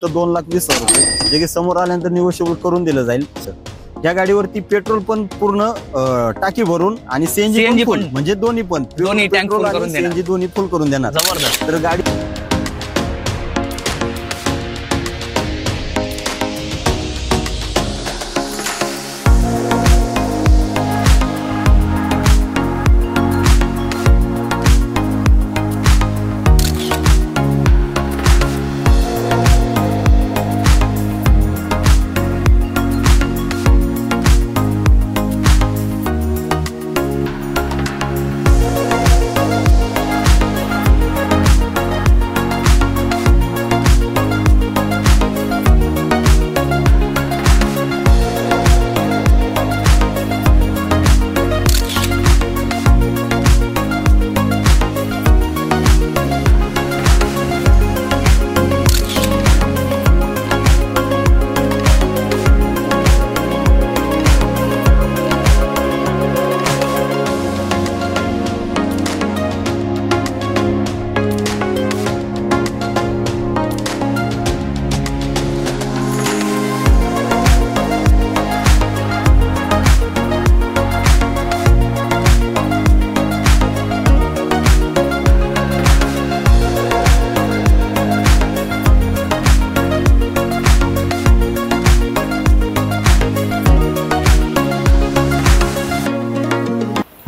तर 2,20,000 रुपये जे की समोर आल्यानंतर निगोशिएबल करून दिलं जाईल. या गाडीवरती पेट्रोल पण पूर्ण टाकी भरून आणि सीएनजी पण म्हणजे दोन्ही टँक फुल करून सीएनजी दोन्ही फुल करून देणार. जबरदस्त. तर गाडी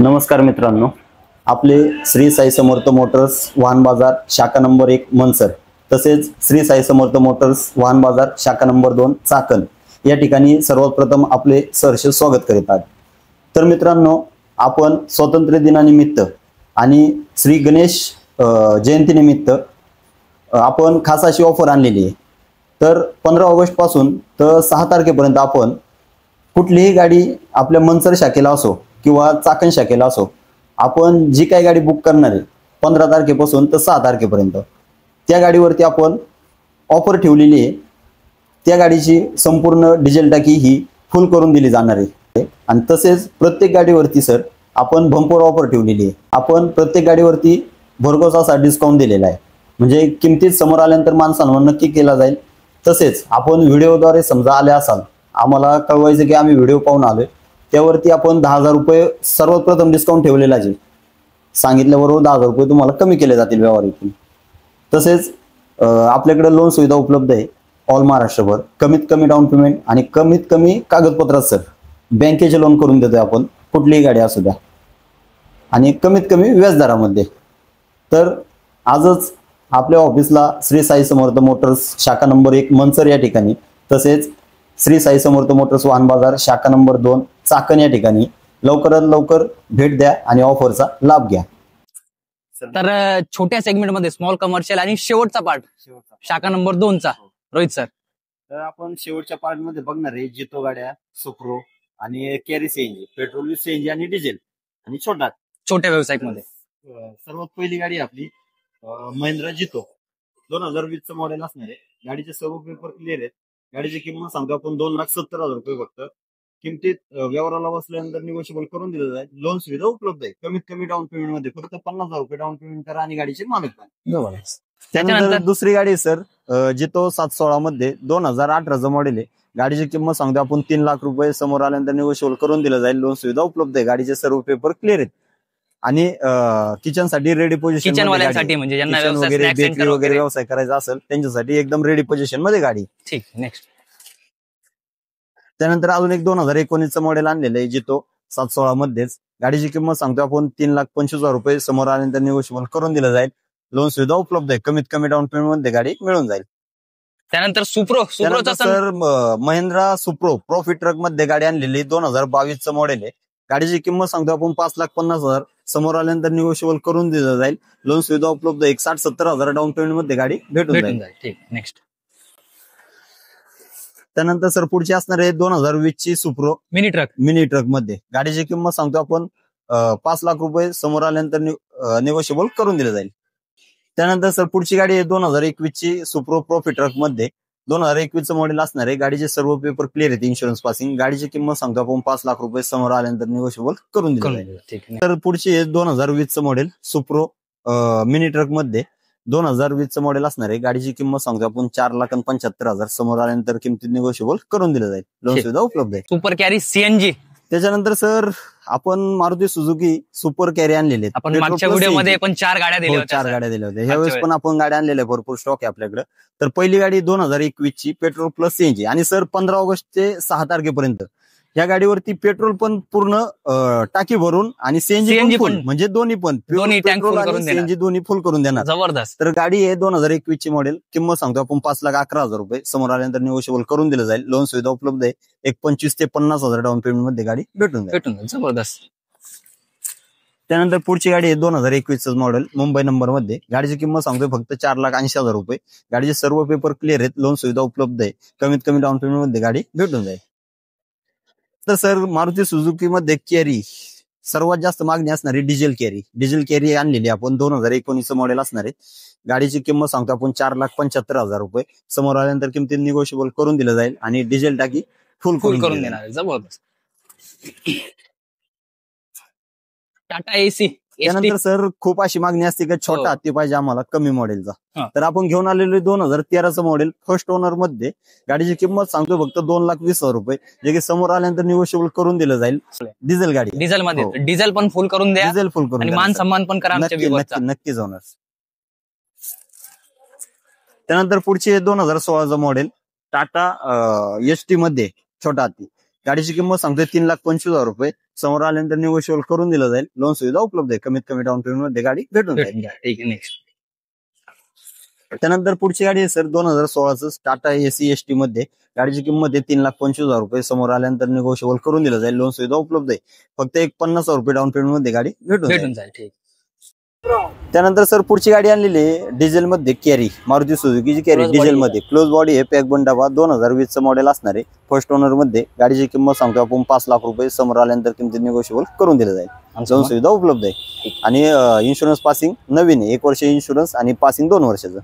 नमस्कार मित्रांनो, आपले श्री साई समर्थ मोटर्स वाहन बाजार शाखा नंबर 1 मनसर तसेच श्री साई समर्थ मोटर्स वाहन बाजार शाखा नंबर 2 चाकण या ठिकाणी सर्वप्रथम आपले सहर्ष स्वागत करीत आहात. तर मित्रांनो, आपण स्वातंत्र्य दिनानिमित्त आणि श्री गणेश जयंतीनिमित्त आपण खास अशी ऑफर आणलेली आहे. तर 15 ऑगस्ट पासून तर 6 तारखेपर्यंत आपण कुठलीही गाडी आपल्या मनसर शाखेला असो किंवा चाकण शाखेला असो, आपण जी काही गाडी बुक करणार आहे 15 तारखेपासून तर 6 तारखेपर्यंत त्या गाडीवरती आपण ऑफर ठेवलेली आहे. त्या गाडीची संपूर्ण डिझेल टाकी ही फुल करून दिली जाणार आहे. आणि तसेच प्रत्येक गाडीवरती सर आपण बंपर ऑफर ठेवलेली आहे. आपण प्रत्येक गाडीवरती भरघोस असा डिस्काउंट दिलेला आहे. म्हणजे किमतीत समोर आल्यानंतर माणसांवर नक्की केला जाईल. तसेच आपण व्हिडिओद्वारे समजा आले असाल, आम्हाला कळवायचं की आम्ही व्हिडिओ पाहून आलोय, त्यावरती आपण 10,000 रुपये सर्वात प्रथम डिस्काउंट ठेवलेला आहे. सांगितल्याबरोबर 10,000 रुपये तुम्हाला कमी केले जातील व्यवहारातून. तसेच आपल्याकडे लोन सुविधा उपलब्ध आहे ऑल महाराष्ट्रभर. कमीत कमी डाऊन पेमेंट आणि कमीत कमी कागदपत्रात सर बँकेचे लोन करून देतोय आपण, कुठलीही गाडी असू द्या, आणि कमीत कमी व्याजदरामध्ये. तर आजच आपल्या ऑफिसला श्री साई समर्थ मोटर्स शाखा नंबर 1 मनसर या ठिकाणी तसेच श्री साई समर्थ मोटर्स वाहन बाजार शाखा नंबर 2 चाकण या ठिकाणी लवकरात लवकर भेट द्या आणि ऑफरचा लाभ घ्या. तर छोट्या सेगमेंट मध्ये स्मॉल कमर्शियल आणि शेवटचा पार्ट शाखा नंबर 2 चा रोहित सर. तर आपण शेवटच्या पार्ट मध्ये बघणार आहे जितो गाड्या, सुप्रो आणि कॅरी सीएनजी, पेट्रोल सीएनजी आणि डिझेल आणि छोट्या व्यावसायिक मध्ये. सर्वात पहिली गाडी आपली महिंद्रा जितो 2020 चं मॉडेल असणार आहे. गाडीचे सर्व पेपर क्लिअर आहेत. गाडीची किंमत सांगतो आपण 2,70,000 रुपये फक्त. किमतीत व्यवहाराला बसल्यानंतर निगोशिएबल करून दिलं जाईल. लोन सुविधा उपलब्ध आहे. कमीत कमी डाऊन पेमेंट मध्ये फक्त 50,000 रुपये डाऊन पेमेंट करा आणि गाडीचे मालक बना. त्यानंतर दुसरी गाडी सर जितो 716 मध्ये 2018चं मॉडेल आहे. गाडीची किंमत सांगतो आपण 3 लाख रुपये. समोर आल्यानंतर निगोशिएबल करून दिलं जाईल. लोन सुविधा उपलब्ध आहे. गाडीचे सर्व पेपर क्लिअर आहेत आणि किचन साठी रेडी पोझिशन, किचन वाल्यांसाठी म्हणजे ज्यांना वगैरे व्यवसाय करायचा असेल त्यांच्यासाठी एकदम रेडी पोझिशन मध्ये गाडी. ठीक. नेक्स्ट त्यानंतर अजून एक 2019चं मॉडेल आणलेलं आहे जितो 716 मध्येच. गाडीची किंमत सांगतो आपण 3,25,000 रुपये. समोर आल्यानंतर निगोशिएबल करून दिलं जाईल. लोन सुविधा उपलब्ध आहे. कमीत कमी डाऊन पेमेंट मध्ये गाडी मिळून जाईल. त्यानंतर सुप्रोचा sir Mahindra Supro profit truck मध्ये गाडी आणलेली 2022चं मॉडेल आहे. गाडीची किंमत सांगतो आपण 5,50,000. समोर आल्यानंतर निगोशिएबल करून दिलं जाईल. लोन सुविधा उपलब्ध आहे. 60-70,000 डाऊन पेमेंट मध्ये गाडी भेटून जाईल. ठीक. नेक्स्ट त्यानंतर सर पुढची असणार आहे 2020 ची सुप्रो मिनी ट्रक मध्ये. गाडीची किंमत सांगतो आपण 5 लाख रुपये. समोर आल्यानंतर निगोशिएबल करून दिलं जाईल. त्यानंतर सर पुढची गाडी आहे 2021 ची सुप्रो प्रॉफिट ट्रक मध्ये. 2021चं मॉडेल असणार आहे. गाडीचे सर्व पेपर क्लिअर आहेत इन्शुरन्स पासिंग. गाडीची किंमत सांगतो आपण 5 लाख रुपये. समोर आल्यानंतर निगोशिएबल करून दिलं जाईल. तर पुढची आहे 2020चं मॉडेल सुप्रो मिनी ट्रक मध्ये. 2020चं मॉडेल असणार आहे. गाडीची किंमत सांगतो आपण 4,75,000. समोर आल्यानंतर किमतीत निगोशिएबल करून दिलं जाईल. लोन सुविधा उपलब्ध आहे. Super carry CNG. त्याच्यानंतर सर आपण मारुती सुझुकी सुपर कॅरी आणलेले आहेत. आपण मागच्या व्हिडिओमध्ये पण 4 गाड्या दिल्या होत्या. 4 गाड्या दिल्या होत्या. ह्यावेळेस पण आपण गाड्या आणलेल्या आहे. भरपूर स्टॉक आहे आपल्याकडे. तर पहिली गाडी 2021 ची पेट्रोल प्लस सीएनजी आणि सर 15 ऑगस्ट ते 6 तारखेपर्यंत या गाडीवरती पेट्रोल पण पूर्ण टाकी भरून आणि सीएनजी पण म्हणजे दोन्ही पेट्रोल आणि सीएनजी दोन्ही फुल करून देणार. जबरदस्त. तर गाडी आहे 2021 ची मॉडेल. किंमत सांगतो आपण 5,11,000 रुपये. समोर आल्यानंतर निगोशिएबल करून दिलं जाईल. लोन सुविधा उपलब्ध आहे. एक 25,000 ते 50,000 डाऊन पेमेंट मध्ये गाडी भेटून जाईल. जबरदस्त. त्यानंतर पुढची गाडी आहे 2021 मॉडेल मुंबई नंबर मध्ये. गाडीची किंमत सांगतोय फक्त 4,80,000 रुपये. गाडीचे सर्व पेपर क्लिअर आहेत. लोन सुविधा उपलब्ध आहे. कमीत कमी डाऊन पेमेंट मध्ये गाडी भेटून जाईल. तर सर मारुती सुझुकी मध्ये कॅरी सर्वात जास्त मागणी असणारी डिझेल कॅरी आणलेली आपण 2019 मॉडेल असणार आहे. गाडीची किंमत सांगतो आपण 4,75,000 रुपये. समोर आल्यानंतर किमतीत निगोशिएबल करून दिलं जाईल आणि डिझेल टाकी फुल करून देणार आहे. जबरदस्त. टाटा एसी. त्यानंतर सर खूप अशी मागणी असते की छोटा हत्ती पाहिजे आम्हाला कमी मॉडेलचा. तर आपण घेऊन आलेलो 2013चं मॉडेल फर्स्ट ओनर मध्ये. गाडीची किंमत सांगतो फक्त 2,20,000 रुपये. जे की समोर आल्यानंतर निगोशिएबल करून दिलं जाईल. डिझेल गाडी. डिझेल मध्ये डिझेल पण फुल करून द्या. डिझेल फुल करून मान सन्मान पण करा. नक्कीच होणार. त्यानंतर पुढची 2016चं मॉडेल टाटा एसटी मध्ये छोटा हत्ती. गाडीची किंमत सांगतोय 3,25,000 रुपये. समोर आल्यानंतर निगोशिएबल करून दिलं जाईल. लोन सुविधा उपलब्ध आहे. कमीत कमी डाऊन पेमेंट मध्ये गाडी भेटून जाईल. त्यानंतर पुढची गाडी आहे सर 2016चं टाटा एसी एसटी मध्ये. गाडीची किंमत आहे 3,25,000 रुपये. समोर आल्यानंतर निगोशिएबल करून दिलं जाईल. लोन सुविधा उपलब्ध आहे. फक्त एक 50,000 रुपये डाऊन पेमेंट मध्ये गाडी भेटून जाईल. त्यानंतर सर पुढची गाडी आणलेली आहे डिझेल मध्ये कॅरी. मारुती सुझुकीची कॅरी डिझेल मध्ये. क्लोज बॉडी आहे. पॅक बंड डबा. 2020चं मॉडेल असणार आहे. फर्स्ट ओनर मध्ये. गाडीची किंमत सांगतो आपण 5,00,000 रुपये. समोर आल्यानंतर किमतीत निगोशिएबल करून दिलं जाईल. लोन सुविधा उपलब्ध आहे. आणि इन्शुरन्स पासिंग नवीन आहे. 1 वर्ष इन्शुरन्स आणि पासिंग 2 वर्षाचं.